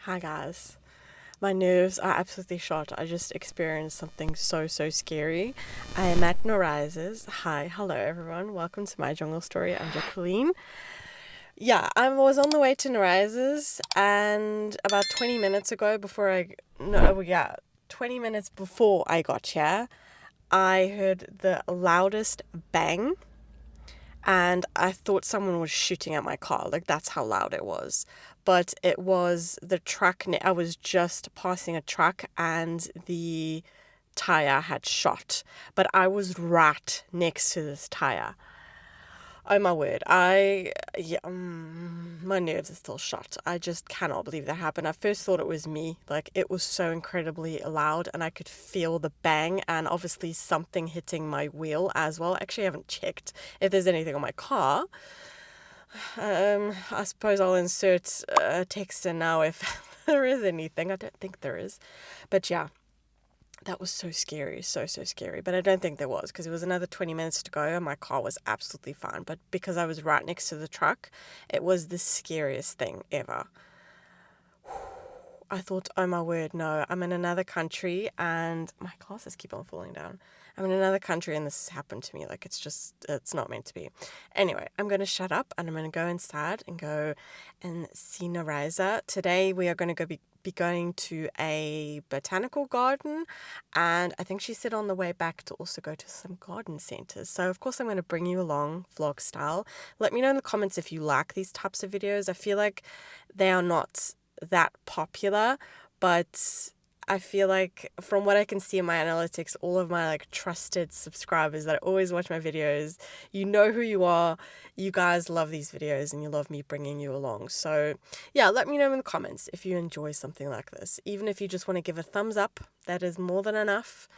Hi guys. My nerves are absolutely shot. I just experienced something so scary. I am at Noraiza's. Hi, hello everyone. Welcome to my jungle story. I'm Jacqueline. Yeah, I was on the way to Noraiza's and about 20 minutes ago 20 minutes before I got here, I heard the loudest bang and I thought someone was shooting at my car. Like, that's how loud it was. But it was the truck. I was just passing a truck and the tire had shot. But I was right next to this tire. Oh my word. My nerves are still shot. I just cannot believe that happened. I first thought it was me. Like, it was so incredibly loud and I could feel the bang and obviously something hitting my wheel as well. Actually, I haven't checked if there's anything on my car. I suppose I'll insert a text in now if there is anything. I don't think there is. But yeah. That was so scary, so scary. But I don't think there was, because it was another 20 minutes to go and my car was absolutely fine. But because I was right next to the truck, it was the scariest thing ever. I thought, oh my word, no, I'm in another country and my glasses keep on falling down. I'm in another country and this has happened to me. Like, it's not meant to be. Anyway, I'm going to shut up and I'm going to go inside and go and see Noraiza. Today we are going to be going to a botanical garden, and I think she said on the way back to also go to some garden centers. So of course I'm going to bring you along vlog style. Let me know in the comments if you like these types of videos. I feel like they are not that popular, but I feel like from what I can see in my analytics, all of my trusted subscribers that always watch my videos, you know who you are, you guys love these videos and you love me bringing you along. So yeah, let me know in the comments if you enjoy something like this. Even if you just want to give a thumbs up, that is more than enough.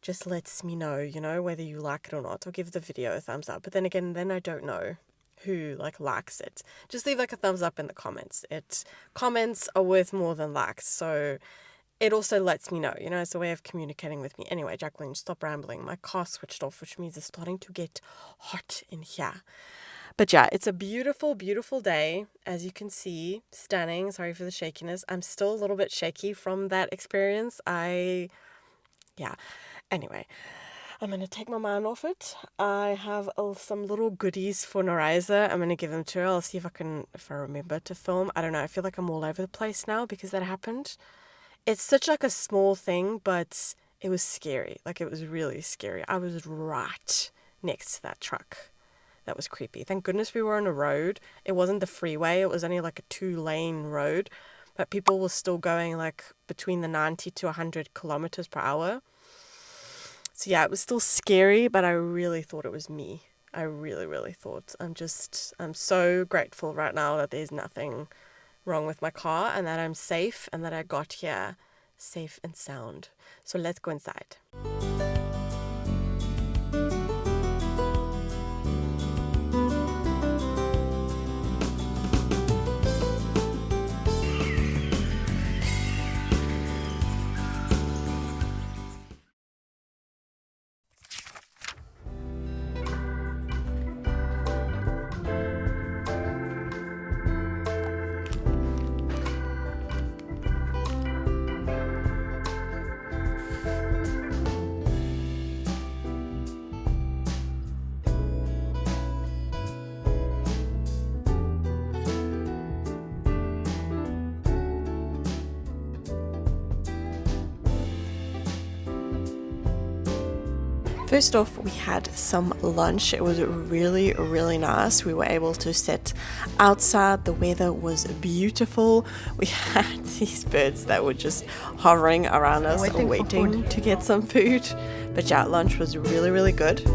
Just lets me know, whether you like it or not, or give the video a thumbs up. But then again, then I don't know who likes it. Just leave a thumbs up in the comments. Comments are worth more than likes, so it also lets me know, it's a way of communicating with me. Anyway, Jacqueline, stop rambling. My car switched off, which means it's starting to get hot in here. But yeah, it's a beautiful day, as you can see. Stunning. Sorry for the shakiness. I'm still a little bit shaky from that experience. Anyway, I'm going to take my mind off it. I have some little goodies for Noraiza. I'm going to give them to her. I'll see if I remember to film. I don't know. I feel like I'm all over the place now because that happened. It's such a small thing, but it was scary. It was really scary. I was right next to that truck. That was creepy. Thank goodness we were on a road. It wasn't the freeway. It was only a 2-lane road, but people were still going between the 90 to 100 kilometers per hour. So yeah, it was still scary, but I really thought it was me. I really thought. I'm so grateful right now that there's nothing wrong with my car and that I'm safe and that I got here safe and sound. So let's go inside. First off, we had some lunch. It was really nice. We were able to sit outside. The weather was beautiful. We had these birds that were just hovering around us, waiting to get some food. But yeah, lunch was really good.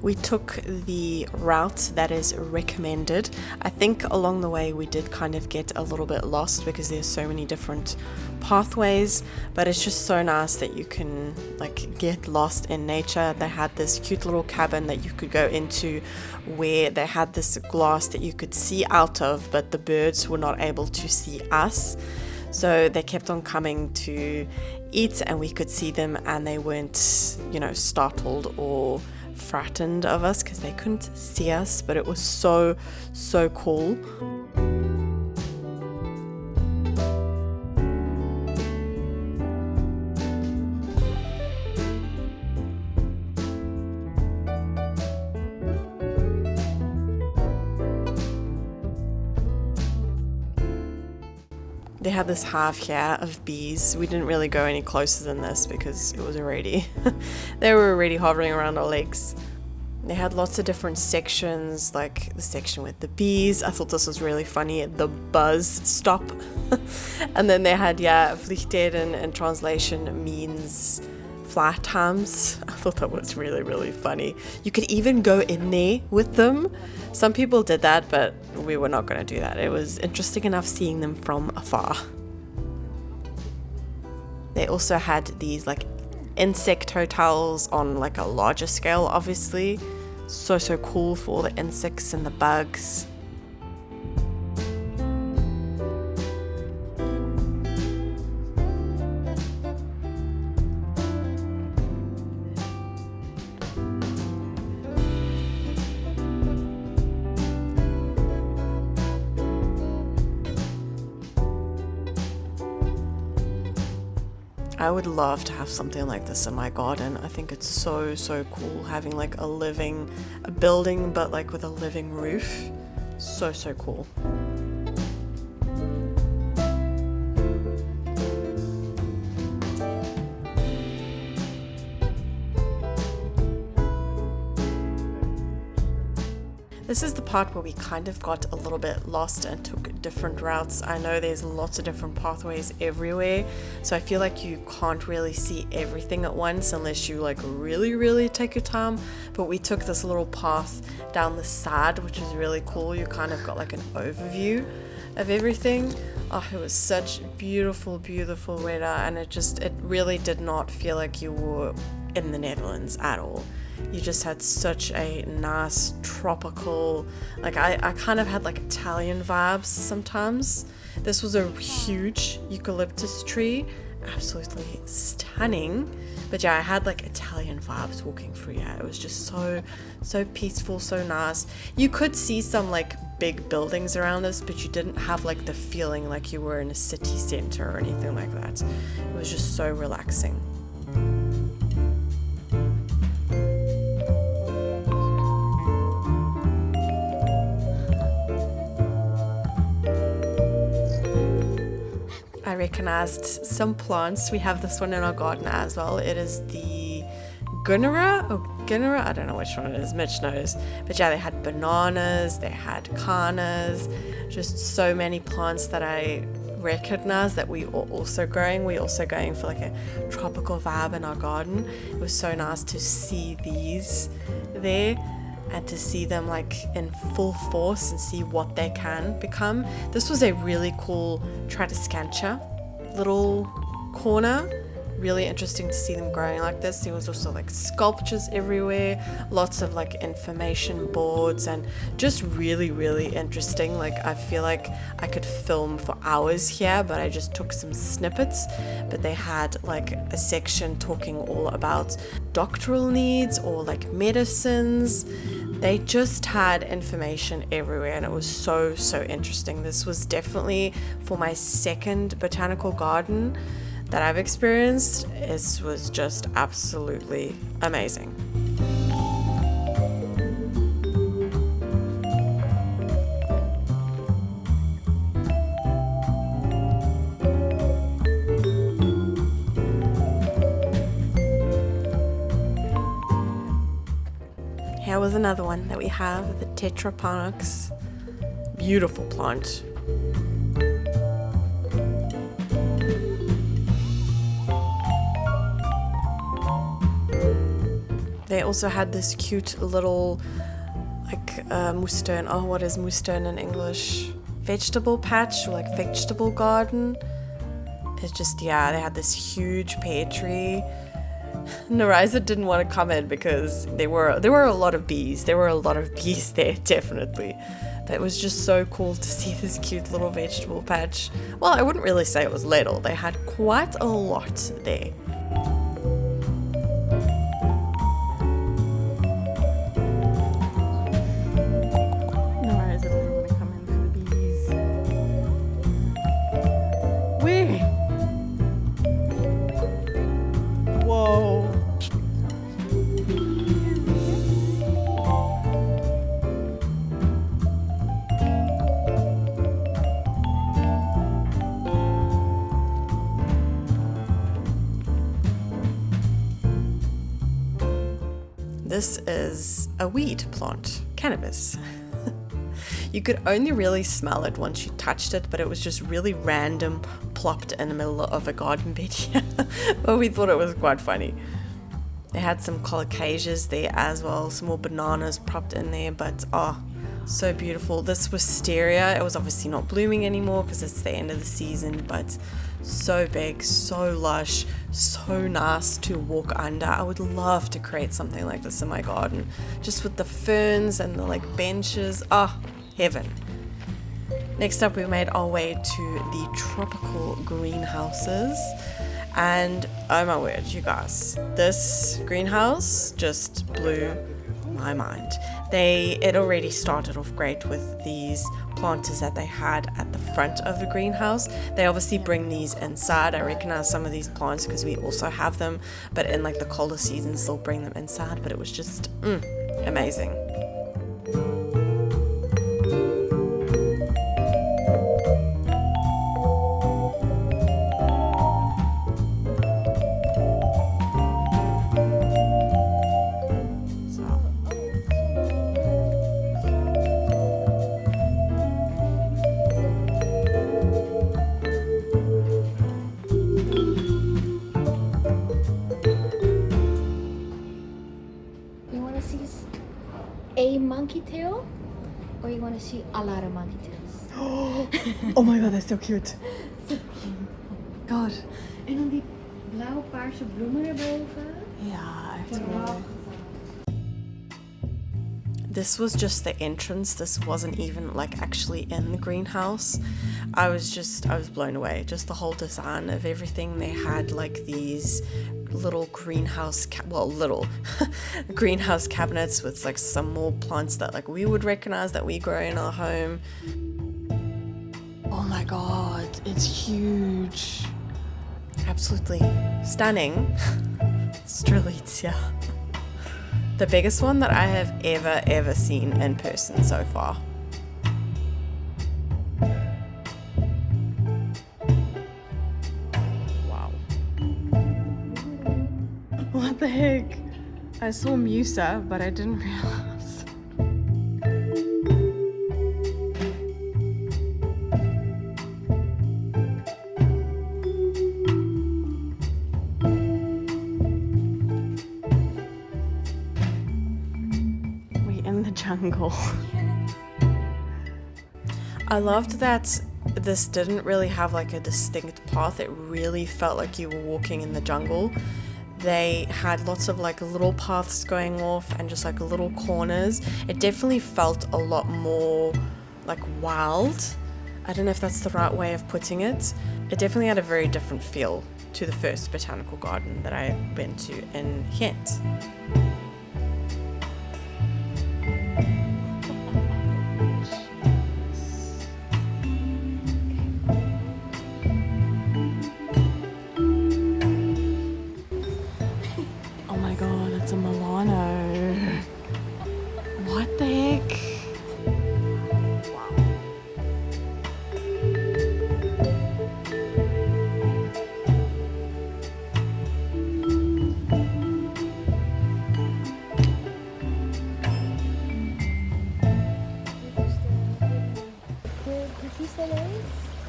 We took the route that is recommended. I think along the way we did kind of get a little bit lost because there's so many different pathways, but it's just so nice that you can like get lost in nature. They had this cute little cabin that you could go into where they had this glass that you could see out of, but the birds were not able to see us. So they kept on coming to eat and we could see them, and they weren't, you know, startled or frightened of us because they couldn't see us, but it was so cool. They had this hive here of bees. We didn't really go any closer than this because it was already they were already hovering around our legs. They had lots of different sections, like the section with the bees. I thought this was really funny, the buzz stop. And then they had, vliegtijden in translation means flight times. I thought that was really funny. You could even go in there with them. Some people did that, but we were not going to do that. It was interesting enough seeing them from afar. They also had these like insect hotels on like a larger scale, obviously. So cool for all the insects and the bugs. I would love to have something like this in my garden. I think it's so cool having like a building but like with a living roof. So cool. This is the part where we kind of got a little bit lost and took different routes. I know there's lots of different pathways everywhere, so I feel like you can't really see everything at once unless you like really take your time. But we took this little path down the side, which is really cool. You kind of got like an overview of everything. Oh, it was such beautiful weather, and it really did not feel like you were in the Netherlands at all. You just had such a nice tropical, like I kind of had like Italian vibes sometimes. This was a huge eucalyptus tree, absolutely stunning. But yeah, I had like Italian vibes walking through here. It was just so peaceful, so nice. You could see some like big buildings around us, but you didn't have like the feeling like you were in a city center or anything like that. It was just so relaxing. I recognized some plants. We have this one in our garden as well. It is the Gunnera, I don't know which one it is, Mitch knows. But yeah, they had bananas, they had canas, just so many plants that I recognize that we are also growing. We're also going for like a tropical vibe in our garden. It was so nice to see these there and to see them like in full force and see what they can become. This was a really cool Tradescantia little corner. Really interesting to see them growing like this. There was also like sculptures everywhere, lots of like information boards, and just really interesting. Like I feel like I could film for hours here, but I just took some snippets. But they had like a section talking all about doctoral needs or like medicines. They just had information everywhere, and it was so interesting. This was definitely for my second botanical garden that I've experienced. It was just absolutely amazing. Here was another one that we have, the Tetrapanax. Beautiful plant. They also had this cute little, like, moestuin. Oh, what is moestuin in English? Vegetable patch, or like vegetable garden. It's just, yeah, they had this huge pear tree. Noraiza didn't want to come in because there were a lot of bees. There were a lot of bees there, definitely. But it was just so cool to see this cute little vegetable patch. Well, I wouldn't really say it was little. They had quite a lot there. Noraiza doesn't want to come in for the bees. Where? Whoa. This is a weed plant, cannabis. You could only really smell it once you touched it, but it was just really random, plopped in the middle of a garden bed here. But we thought it was quite funny. They had some colocasias there as well, some more bananas propped in there, but oh, so beautiful. This wisteria, it was obviously not blooming anymore because it's the end of the season, but so big, so lush, so nice to walk under. I would love to create something like this in my garden, just with the ferns and the like benches. Ah, heaven. Next up, we made our way to the tropical greenhouses, and oh my word, you guys, this greenhouse just blew my mind. It already started off great with these planters that they had at the front of the greenhouse. They obviously bring these inside. I recognize some of these plants because we also have them, but in like the colder seasons they'll bring them inside. But it was just amazing. A monkey tail, or you want to see a lot of monkey tails? Oh my god, that's so cute. God. En dan die blauw-paarse bloemen erboven. Ja, echt mooi. This was just the entrance. This wasn't even like actually in the greenhouse. I was blown away. Just the whole design of everything. They had like these little greenhouse greenhouse cabinets with like some more plants that like we would recognize that we grow in our home. Oh my god, it's huge. Absolutely stunning. Strelitzia. The biggest one that I have ever seen in person so far. Wow. What the heck? I saw Musa, but I didn't realize. Jungle. I loved that this didn't really have like a distinct path. It really felt like you were walking in the jungle. They had lots of like little paths going off and just like little corners. It definitely felt a lot more like wild. I don't know if that's the right way of putting it. It definitely had a very different feel to the first botanical garden that I went to in Ghent.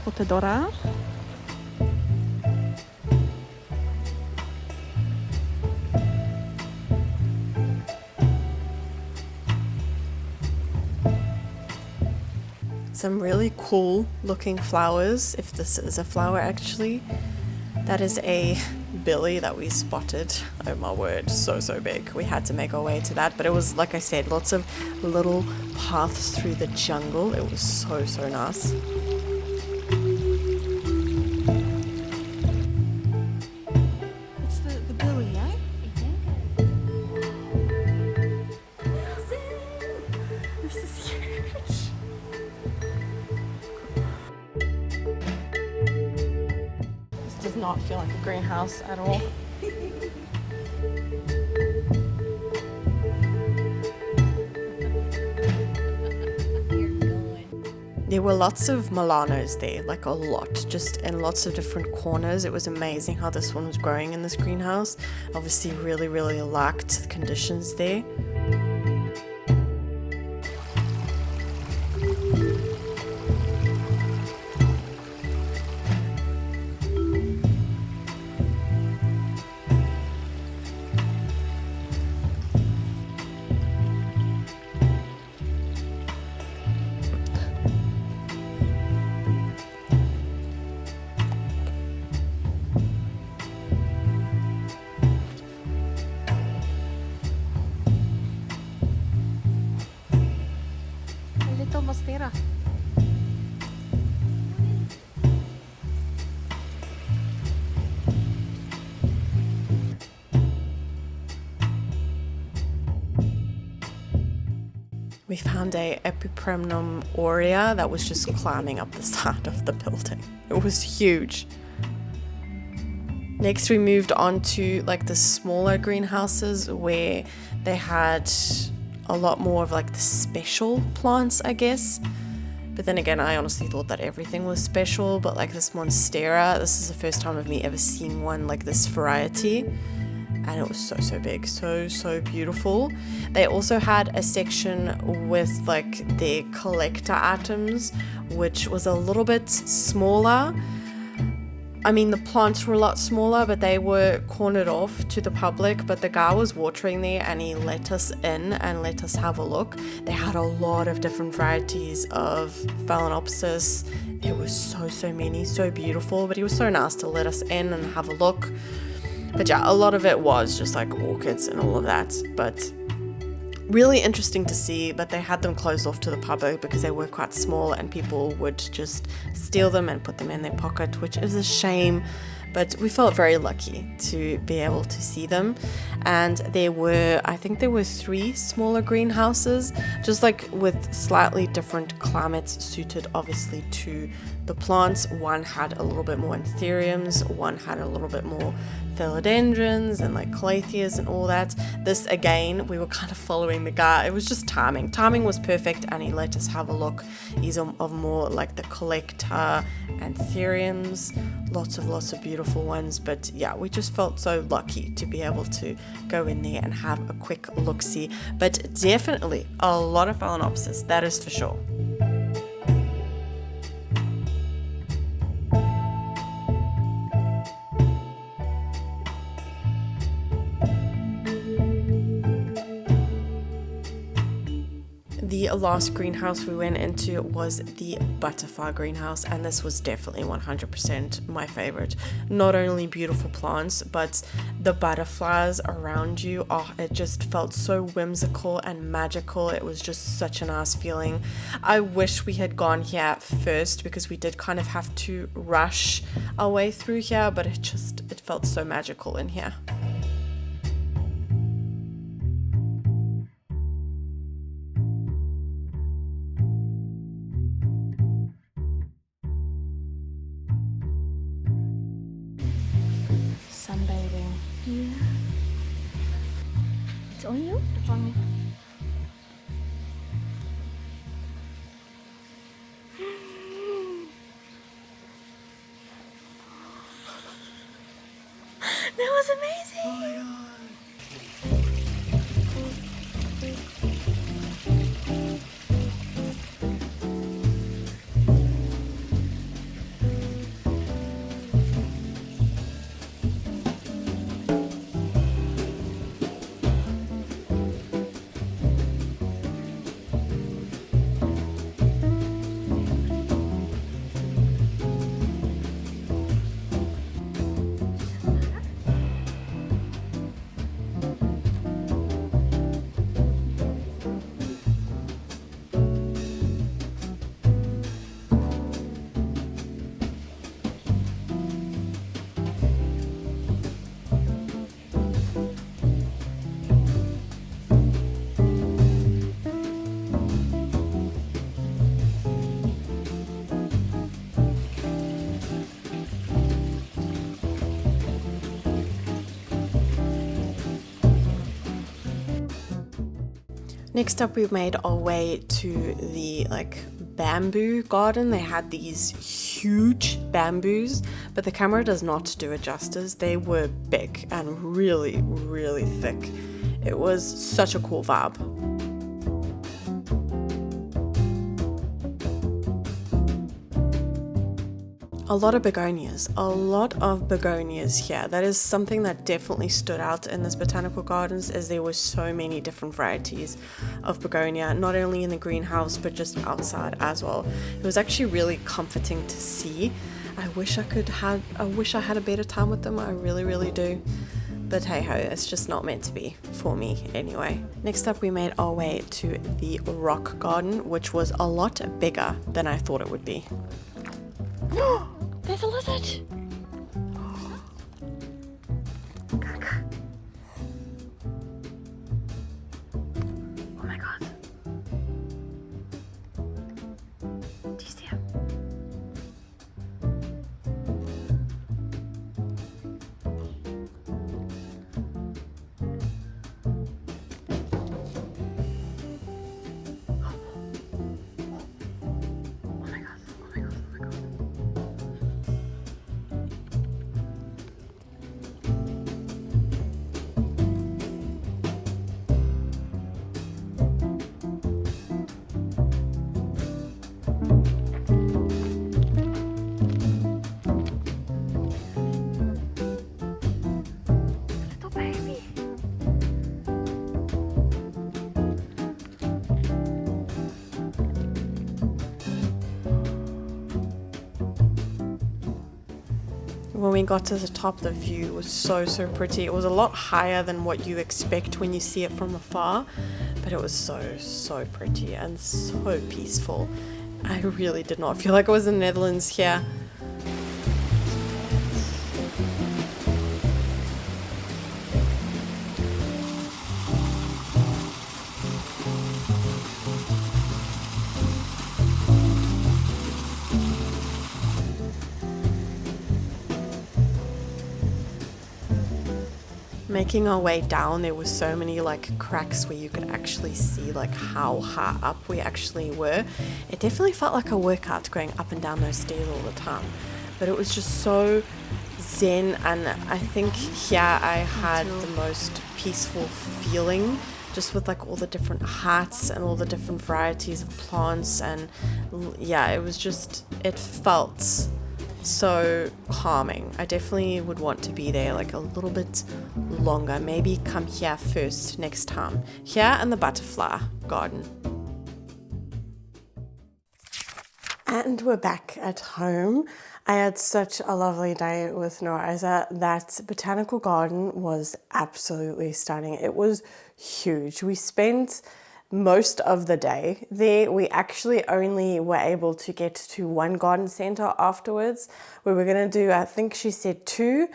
Potedora. some really cool looking flowers, if this is a flower actually. That is a billy that we spotted. Oh my word, so big. We had to make our way to that, but it was, like I said, lots of little paths through the jungle. It was so nice. It's the billy, eh? This is huge. This does not feel like a greenhouse at all. There were lots of Milanos there, like a lot, just in lots of different corners. It was amazing how this one was growing in this greenhouse. Obviously really liked the conditions there. Mostera. We found a Epipremnum aurea that was just climbing up the side of the building. It was huge. Next we moved on to like the smaller greenhouses where they had a lot more of like the special plants, I guess. But then again, I honestly thought that everything was special, but like this Monstera, this is the first time of me ever seeing one like this variety. And it was so big, so beautiful. They also had a section with like their collector items, which was a little bit smaller. I mean, the plants were a lot smaller, but they were cornered off to the public. But the guy was watering there and he let us in and let us have a look. They had a lot of different varieties of Phalaenopsis. There were so many, so beautiful. But he was so nice to let us in and have a look. But yeah, a lot of it was just like orchids and all of that. But really interesting to see, but they had them closed off to the public because they were quite small and people would just steal them and put them in their pocket, which is a shame. But we felt very lucky to be able to see them. And there were, I think there were 3 smaller greenhouses, just like with slightly different climates suited obviously to the plants. One had a little bit more anthuriums, one had a little bit more philodendrons and like calatheas and all that. This again, we were kind of following the guy. It was just timing. Timing was perfect and he let us have a look. These are of more like the collector anthuriums, lots of beautiful ones. But yeah, we just felt so lucky to be able to go in there and have a quick look-see. But definitely a lot of Phalaenopsis, that is for sure. The last greenhouse we went into was the butterfly greenhouse, and this was definitely 100% my favorite. Not only beautiful plants, but the butterflies around you, it just felt so whimsical and magical. It was just such a nice feeling. I wish we had gone here first because we did kind of have to rush our way through here, but it felt so magical in here. Sunbathing. Yeah. It's on you? It's on me. That was amazing! Oh my god. Next up, we made our way to the bamboo garden. They had these huge bamboos, but the camera does not do it justice. They were big and really, really thick. It was such a cool vibe. A lot of begonias here. That is something that definitely stood out in this botanical gardens, as there were so many different varieties of begonia, not only in the greenhouse but just outside as well. It was actually really comforting to see. I wish I had a better time with them. I really, really do. But hey ho, it's just not meant to be for me anyway. Next up, we made our way to the rock garden, which was a lot bigger than I thought it would be. There's a lizard! Oh my god. Do you see him? When we got to the top, the view was so pretty. It was a lot higher than what you expect when you see it from afar, but it was so pretty and so peaceful. I really did not feel like I was in the Netherlands here. Making our way down, there were so many cracks where you could actually see how high up we actually were. It definitely felt like a workout going up and down those stairs all the time, but it was just so zen, and I think here I had the most peaceful feeling, just with all the different heights and all the different varieties of plants, and yeah, it felt so calming. I definitely would want to be there a little bit longer. Maybe come here first next time. Here in the butterfly garden. And we're back at home. I had such a lovely day with Noraiza. That botanical garden was absolutely stunning. It was huge. We spent most of the day there. We actually only were able to get to one garden center afterwards. We were going to do, I think she said 2,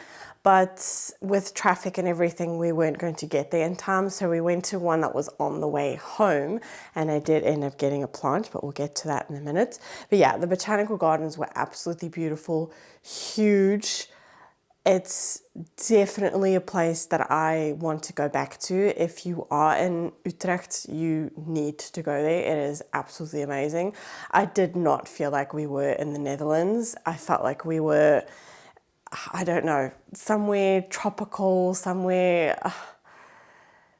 but with traffic and everything, we weren't going to get there in time. So we went to one that was on the way home, and I did end up getting a plant, but we'll get to that in a minute. But yeah, the botanical gardens were absolutely beautiful, huge. It's definitely a place that I want to go back to. If you are in Utrecht, you need to go there. It is absolutely amazing. I did not feel like we were in the Netherlands. I felt like we were, I don't know, somewhere tropical, somewhere.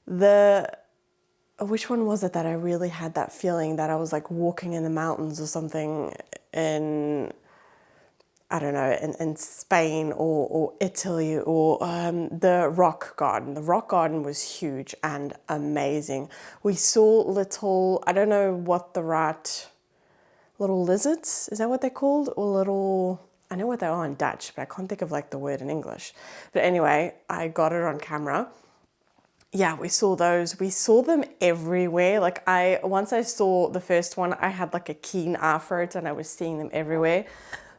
Which one was it that I really had that feeling that I was walking in the mountains or something in, I don't know, in Spain or Italy, or the rock garden. The rock garden was huge and amazing. We saw little, I don't know what the right, little lizards, is that what they're called? Or little, I know what they are in Dutch, but I can't think of the word in English. But anyway, I got it on camera. Yeah, we saw those. We saw them everywhere. Once I saw the first one, I had a keen eye for it, and I was seeing them everywhere.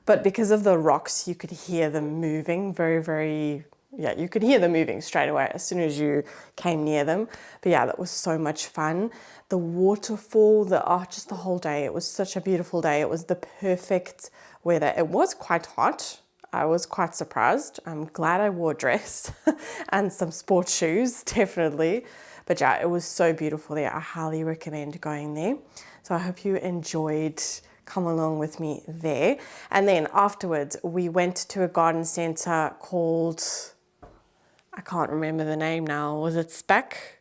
But because of the rocks, you could hear them moving you could hear them moving straight away as soon as you came near them. But yeah, that was so much fun. The waterfall, just the whole day. It was such a beautiful day. It was the perfect weather. It was quite hot. I was quite surprised. I'm glad I wore a dress and some sports shoes, definitely. But yeah, it was so beautiful there. I highly recommend going there. So I hope you enjoyed come along with me there. And then afterwards, we went to a garden center called, I can't remember the name now. Was it Spec?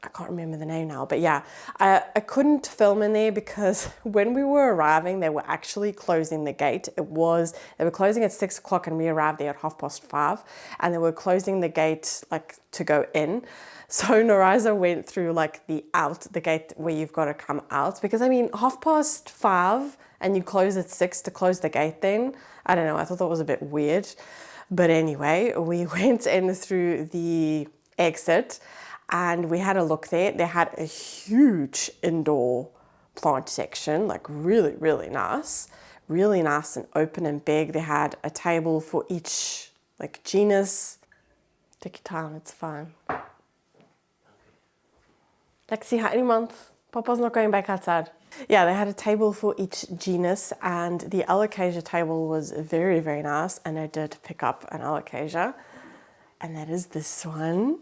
I can't remember the name now, but yeah, I couldn't film in there because when we were arriving, they were actually closing the gate. They were closing at 6 o'clock and we arrived there at 5:30, and they were closing the gate like to go in. So Noraiza went through like the gate where you've got to come out, because I mean, 5:30 and you close at 6 to close the gate then. I don't know, I thought that was a bit weird. But anyway, we went in through the exit and we had a look there. They had a huge indoor plant section, like really, really nice and open and big. They had a table for each like genus. Take your time, it's fine. Lexi, how many months? Papa's not going back outside. Yeah, they had a table for each genus, and the Alocasia table was very, very nice, and I did pick up an Alocasia, and that is this one.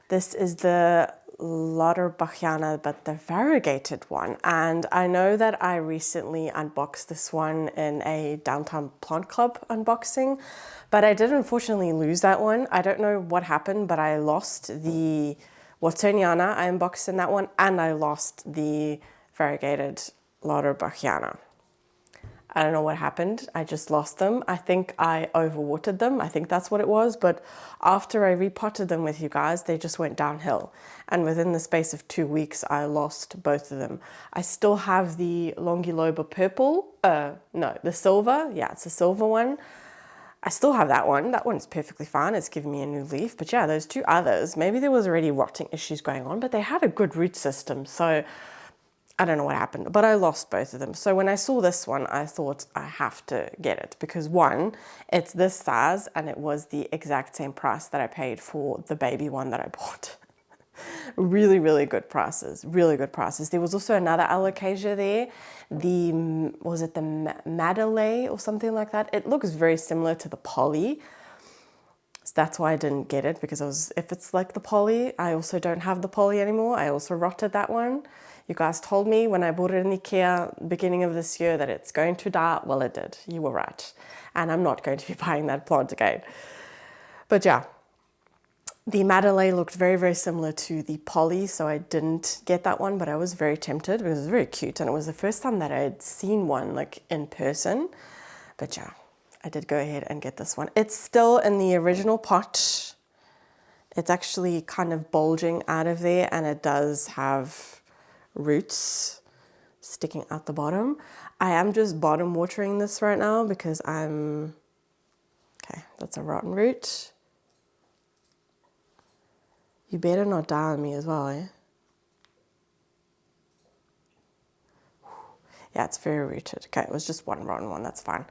This is the Lauterbachiana, but the variegated one. And I know that I recently unboxed this one in a Downtown Plant Club unboxing, but I did unfortunately lose that one. I don't know what happened, but I lost the Watsoniana I unboxed in that one, and I lost the variegated Lauterbachiana. I don't know what happened. I just lost them. I think I overwatered them. I think that's what it was. But after I repotted them with you guys, they just went downhill. And within the space of 2 weeks, I lost both of them. I still have the Longiloba purple. No, the silver. Yeah, it's a silver one. I still have that one. That one's perfectly fine. It's giving me a new leaf. But yeah, those two others, maybe there was already rotting issues going on, but they had a good root system. So I don't know what happened, but I lost both of them. So when I saw this one, I thought I have to get it because one, it's this size and it was the exact same price that I paid for the baby one that I bought. Really, really good prices, really good prices. There was also another Alocasia there. Was it the Madeleine or something like that? It looks very similar to the Polly. So that's why I didn't get it, because if it's like the Polly, I also don't have the Polly anymore. I also rotted that one. You guys told me when I bought it in IKEA beginning of this year that it's going to die. Well, it did. You were right. And I'm not going to be buying that plant again. But yeah, the Madeleine looked very, very similar to the Polly, so I didn't get that one, but I was very tempted because it was very cute. And it was the first time that I had seen one like in person. But yeah, I did go ahead and get this one. It's still in the original pot. It's actually kind of bulging out of there, and it does have roots sticking out the bottom. I am just bottom watering this right now because okay, that's a rotten root. You better not die on me as well, eh? Yeah, it's very rooted. Okay, it was just one rotten one, that's fine.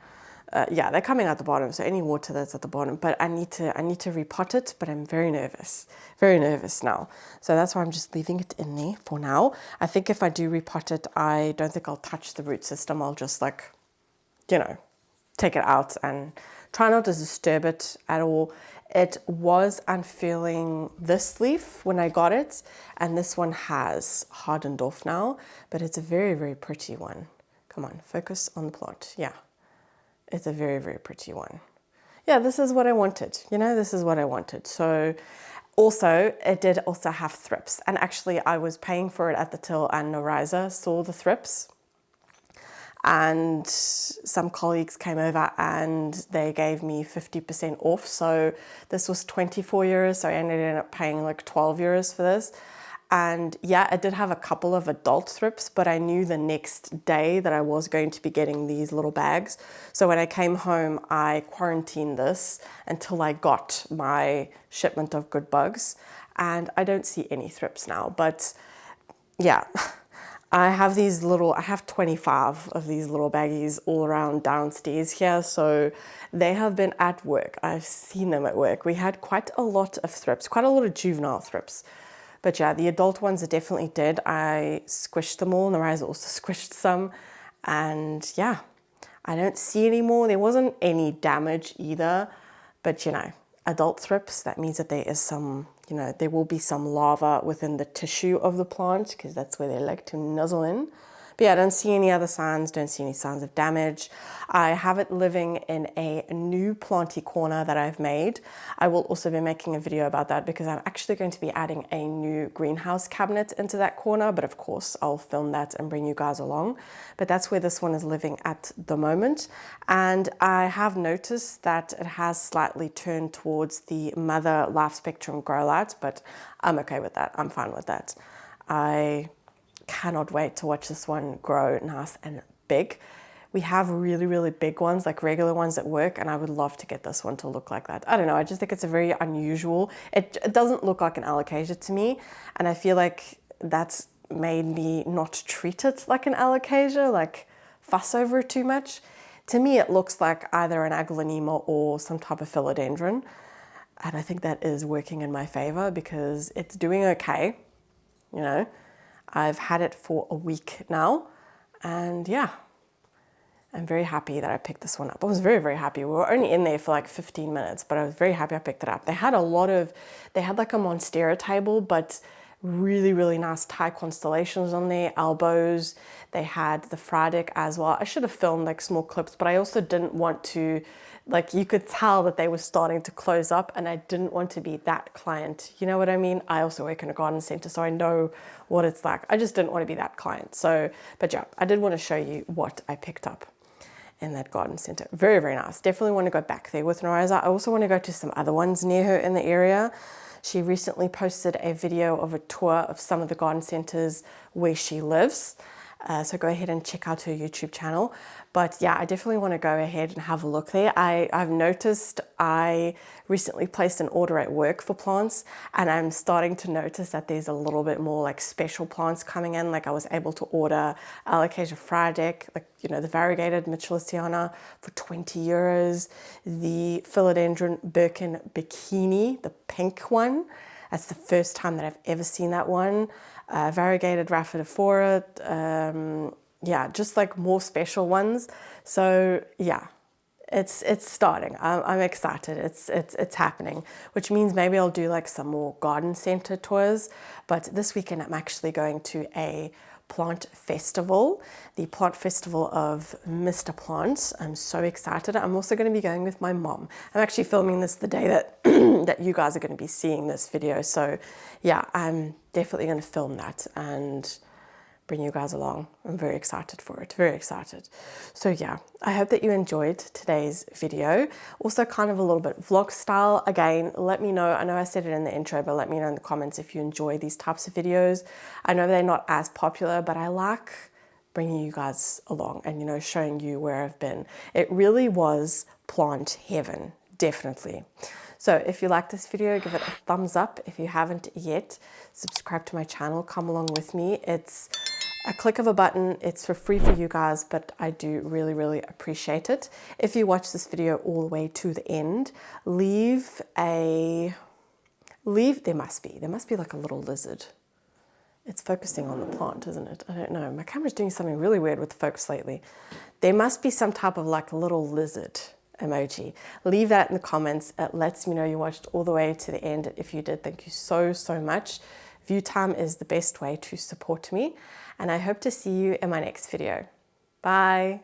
Yeah, they're coming out the bottom, so any water that's at the bottom, but I need to repot it, but I'm very nervous now. So that's why I'm just leaving it in there for now. I think if I do repot it, I don't think I'll touch the root system. I'll just like, take it out and try not to disturb it at all. It was unfurling this leaf when I got it, and this one has hardened off now, but it's a very, very pretty one. Come on, focus on the plant. Yeah. It's a very, very pretty one. Yeah, this is what I wanted. This is what I wanted. So also, it did also have thrips. And actually, I was paying for it at the till, and Noraiza saw the thrips. And some colleagues came over and they gave me 50% off. So this was 24 euros. So I ended up paying like 12 euros for this. And yeah, it did have a couple of adult thrips, but I knew the next day that I was going to be getting these little bags. So when I came home, I quarantined this until I got my shipment of good bugs. And I don't see any thrips now, but yeah, I have 25 of these little baggies all around downstairs here. So they have been at work. I've seen them at work. We had quite a lot of thrips, quite a lot of juvenile thrips. But yeah, the adult ones are definitely dead. I squished them all. Noraiza also squished some. And yeah, I don't see any more. There wasn't any damage either. But adult thrips, that means that there is some you know, there will be some larva within the tissue of the plant because that's where they like to nuzzle in. But yeah, I don't see any other signs, don't see any signs of damage. I have it living in a new planty corner that I've made. I will also be making a video about that because I'm actually going to be adding a new greenhouse cabinet into that corner, but of course I'll film that and bring you guys along. But that's where this one is living at the moment. And I have noticed that it has slightly turned towards the mother Lifespectrum grow light, but I'm okay with that. I'm fine with that. I cannot wait to watch this one grow nice and big. We have really, really big ones, like regular ones at work, and I would love to get this one to look like that. I don't know, I just think it's a very unusual, it doesn't look like an alocasia to me, and I feel like that's made me not treat it like an alocasia, like fuss over it too much. To me, it looks like either an aglaonema or some type of philodendron, and I think that is working in my favor because it's doing okay, you know. I've had it for a week now, and yeah, I'm very happy that I picked this one up. I was very, very happy. We were only in there for like 15 minutes, but I was very happy I picked it up. They had like a monstera table, but really, really nice Thai constellations on there, elbows. They had the Friedic as well. I should have filmed like small clips, but I also didn't want to, like, you could tell that they were starting to close up and I didn't want to be that client. You know what I mean? I also work in a garden center, so I know what it's like. I just didn't want to be that client. So, but yeah, I did want to show you what I picked up in that garden center. Very, very nice. Definitely want to go back there with Noraiza. I also want to go to some other ones near her in the area. She recently posted a video of a tour of some of the garden centers where she lives. So go ahead and check out her YouTube channel. But yeah, I definitely want to go ahead and have a look there. I've noticed I recently placed an order at work for plants, and I'm starting to notice that there's a little bit more like special plants coming in. Like I was able to order Alocasia Friedic, like, you know, the variegated Mitchellsiana for 20 euros. The philodendron Birkin Bikini, the pink one. That's the first time that I've ever seen that one. Variegated Rhaphidophora, yeah, just like more special ones. So yeah, it's starting. I'm excited. It's happening, which means maybe I'll do like some more garden center tours. But this weekend I'm actually going to a plant festival, the plant festival of Mr. Plant. I'm so excited. I'm also going to be going with my mom. I'm actually filming this the day that that you guys are going to be seeing this video. So yeah, I'm definitely going to film that and bring you guys along. I'm very excited for it, very excited. So yeah, I hope that you enjoyed today's video. Also kind of a little bit vlog style. Again, let me know, I know I said it in the intro, but let me know in the comments if you enjoy these types of videos. I know they're not as popular, but I like bringing you guys along and, you know, showing you where I've been. It really was plant heaven, definitely. So if you like this video, give it a thumbs up. If you haven't yet, subscribe to my channel, come along with me. It's a click of a button. It's for free for you guys, but I do really, really appreciate it. If you watch this video all the way to the end, there must be like a little lizard. It's focusing on the plant, isn't it? I don't know. My camera's doing something really weird with the focus lately. There must be some type of like little lizard emoji. Leave that in the comments. It lets me know you watched all the way to the end. If you did, thank you so, so much. View time is the best way to support me, and I hope to see you in my next video. Bye.